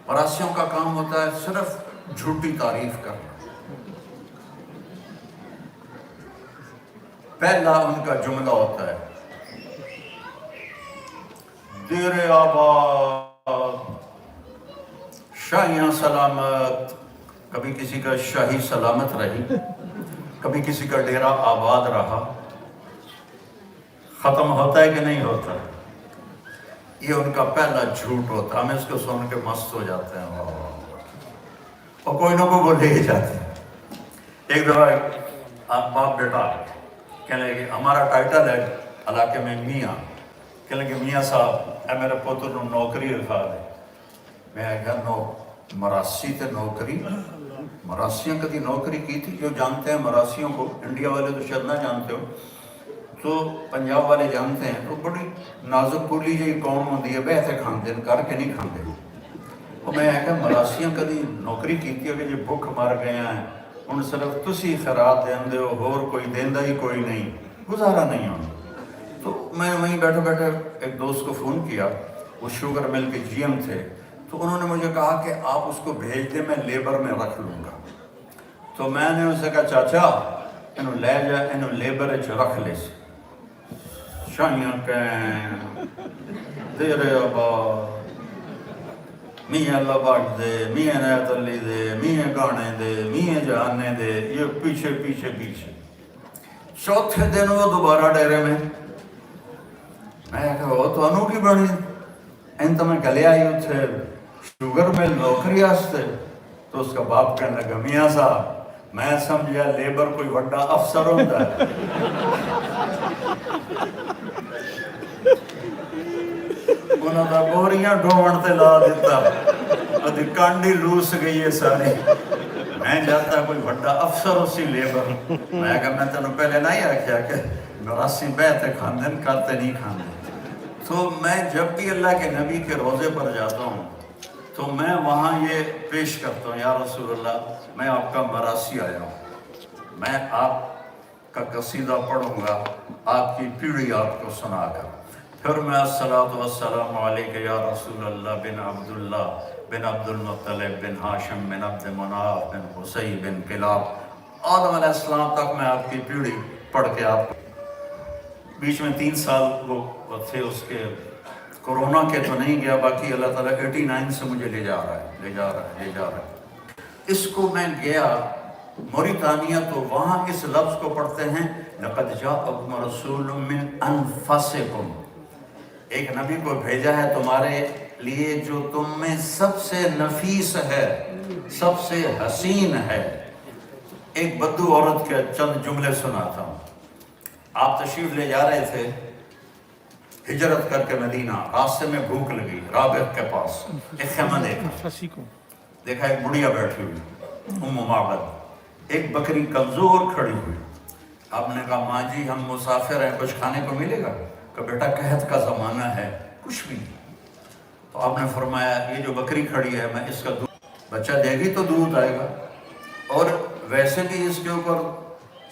مراسیوں کا کام ہوتا ہے صرف جھوٹی تعریف کرنا. پہلا ان کا جملہ ہوتا ہے دیر آباد شاہیاں سلامت. کبھی کسی کا شاہی سلامت رہی، کبھی کسی کا ڈیرا آباد رہا. ختم ہوتا ہے کہ نہیں ہوتا؟ یہ ان کا پہلا جھوٹ ہوتا ہے. ہم اس کو سن کے مست ہو جاتے ہیں اور کوئی نہ کوئی وہ لے ہی جاتے ہیں. ایک دفعہ باپ بیٹا کہنے لگے ہمارا ٹائٹل ہے علاقے میں میاں. کہنے لگے میاں صاحب اے میرے پوتر نو نوکری رکھا دے. میں کہا مراسی تے نوکری؟ مراسیاں کدی نوکری کی تھی؟ جو جانتے ہیں مراسیوں کو، انڈیا والے تو شاید نہ جانتے ہو، تو پنجاب والے جانتے ہیں. تو بڑی نازک پولی جی قوم ہوندی ہے، بیٹھے کھاندے کر کے نہیں کھاندے. اور میں کہا مراسیاں کدی نوکری کی تھی کہ جو بھوک مر گئے ہیں ان صرف تسی خیرات دین ہو، اور کوئی دیندہ ہی کوئی نہیں، گزارا نہیں ہونا. تو میں وہیں بیٹھے بیٹھے ایک دوست کو فون کیا، وہ شوگر مل کے جی ایم تھے. تو انہوں نے مجھے کہا کہ آپ اس کو بھیج دیں، میں لیبر میں رکھ لوں گا. تو میں نے ان سے کہا چاچا انہوں لے جا، انہوں لیبر اچھ رکھ لے سی. شاہیاں کہیں دیر آباد میاں لباٹ دے، میاں نیت علی دے، میاں گانے دے، میاں جہانے دے، یہ پیچھے پیچھے پیچھے. چوتھے دن وہ دوبارہ ڈیرے میں. میں کہا وہ تو انہوں کی بڑی ان تو میں گلے آئی اتھے شوگر مل نوکری آستے. تو اس کا باپ کہنے لگا میاں صاحب میں سمجھا لیبر کوئی وڈا افسر ہوتا ہے. انہوں نے بوریاں ڈھونڈ تے لا دیتا، ادھی کانڈی لوس گئی ہے ساری. میں جاتا کوئی وڈا افسر اسی لیبر. میں کہا میں تینوں پہلے نہیں آکھیا کہ مراسی بیعتے کھاندن کرتے نہیں کھاندن. تو میں جب بھی اللہ کے نبی کے روزے پر جاتا ہوں تو میں وہاں یہ پیش کرتا ہوں یا رسول اللہ میں آپ کا مراسی آیا ہوں، میں آپ کا قصیدہ پڑھوں گا آپ کی پیڑھی آپ کو سنا کر. پھر میں الصلاۃ والسلام علیک یا رسول اللہ بن عبداللہ بن عبد المطلب بن ہاشم بن عبد مناف بن قصی بن کلاب آدم علیہ السلام تک میں آپ کی پیڑھی پڑھ کے آپ کو. بیچ میں 3 سال وہ تھے اس کے کورونا کے تو نہیں گیا، باقی اللہ تعالیٰ 89 سے مجھے لے جا رہا ہے. اس کو میں گیا موریتانیہ تو وہاں اس لفظ کو پڑھتے ہیں لَقَدْ جَاءَكُمْ رَسُولٌ مِّنْ أَنفُسِكُمْ. ایک نبی کو بھیجا ہے تمہارے لیے جو تم میں سب سے نفیس ہے، سب سے حسین ہے. ایک بدو عورت کے چند جملے سناتا ہوں. آپ تشریف لے جا رہے تھے ہجرت کر کے مدینہ، راستے میں بھوک لگی، رابغ کے پاس ایک خیمہ دیکھا ایک بڑھیا بیٹھی ہوئی ام معبد، ایک بکری کمزور کھڑی ہوئی. آپ نے کہا ماں جی ہم مسافر ہیں، کچھ کھانے کو ملے گا؟ کہ بیٹا قحط کا زمانہ ہے کچھ بھی. تو آپ نے فرمایا یہ جو بکری کھڑی ہے میں اس کا دودھ، بچہ دے گی تو دودھ آئے گا، اور ویسے بھی اس کے اوپر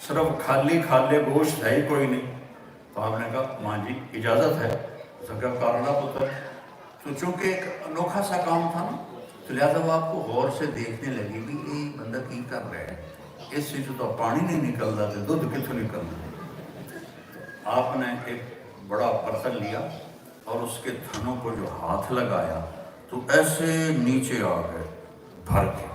صرف کھالے گوشت ہے ہی کوئی نہیں. تو آپ نے کہا ماں جی اجازت ہے؟ سکر کارلا پتر. تو چونکہ ایک انوکھا سا کام تھا نا تو لہٰذا وہ آپ کو غور سے دیکھنے لگی بھی یہ بندہ کی کر رہے ہیں، اس سے جو تو پانی نہیں نکلتا تھا دودھ کتوں نکلتا. آپ نے ایک بڑا برتن لیا اور اس کے تھنوں کو جو ہاتھ لگایا تو ایسے نیچے آ گئے بھر کے.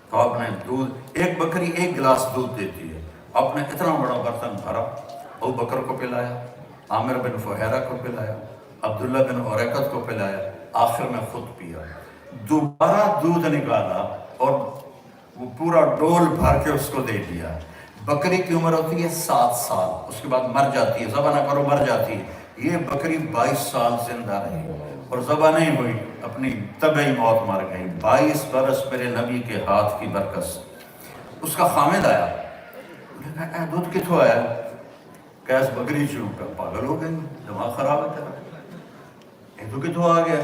تو آپ نے دودھ، ایک بکری 1 گلاس دودھ دیتی ہے، آپ نے اتنا بڑا برتن بھرا، ابو بکر کو پلایا، عامر بن فہیرہ کو پلایا، عبداللہ بن عریقت کو پلایا، آخر میں خود پیا. دوبارہ دودھ نکالا اور وہ پورا ڈول بھر کے اس کو دے دیا. بکری کی عمر ہوتی ہے 7 سال، اس کے بعد مر جاتی ہے، ذبح نہ کرو مر جاتی ہے. یہ بکری 22 سال زندہ رہی اور ذبح نہیں ہوئی، اپنی طبعی موت مر گئی. 22 برس میرے نبی کے ہاتھ کی برکت سے. اس کا خامد آیا، کہا دودھ کتوں آیا؟ کیس بکری چوں کا پاگل ہو گئی، دماغ خراب ہے تیرا، یہ تو کتوں آ گیا؟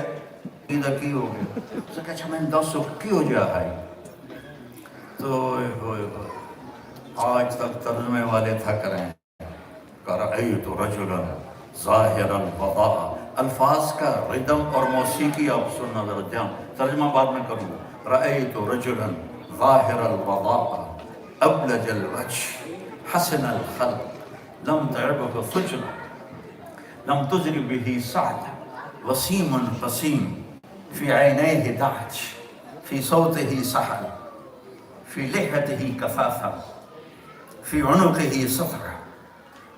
ایدہ کی ہو گیا؟ تو کہا اچھا میں نے 10 کی ہو جا ہے. تو آج تک ترجمے والے تھک رہے ہیں. رأیت رجلا ظاہر الوضاء الفاظ کا ردم اور موسیقی آپ سننا ذرا جان، ترجمہ بعد میں کروں گا۔ رأیت رجلا ظاہر الوضاء ابلج الوجه حسن الخلق لم تعبه فجر لم تجر به سعد وسيم قسيم في عينيه دعج في صوته سحل في لحيته كفافة في عنقه صفرة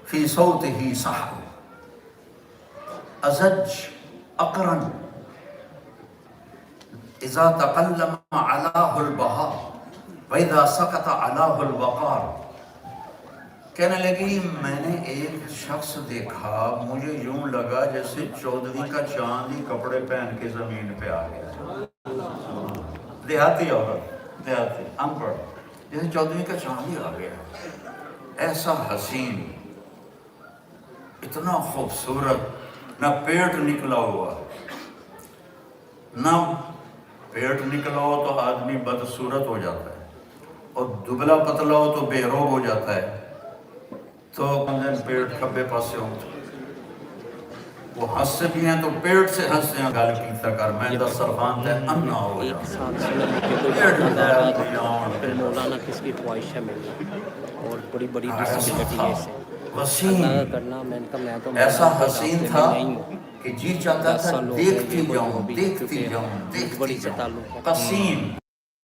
في صوته سحل أزج أقرن إذا تقلم علاه البهاء وإذا سقط علاه الوقار۔ کہنے لگی میں نے ایک شخص دیکھا، مجھے یوں لگا جیسے 14ویں کا چاند ہی کپڑے پہن کے زمین پہ آ گیا۔ دیہاتی عورت، دیہاتی ان پڑھ، جیسے 14ویں کا چاند ہی آ گیا، ایسا حسین، اتنا خوبصورت، نہ پیٹ نکلا ہوا، نہ پیٹ نکلا ہو تو آدمی بدصورت ہو جاتا ہے، اور دبلا پتلا ہو تو بے روب ہو جاتا ہے، تو پیٹ کھبے پاسے ہوں، وہ ہنستے بھی ہیں تو پیٹ سے ہنستے ہیں، گال پیتا کر میں دا سرفان تے انا ہو جاتا ہے۔ مولانا کس کی خواہش ہے میری اور بڑی بڑی ڈسبلٹی ہے اسے اللہ کا کرنا، میں نے کہا میں تو ایسا حسین تھا کہ جی چاہتا تھا دیکھتی جاؤں، دیکھتی جاؤں، دیکھتی جاؤں، قسیم۔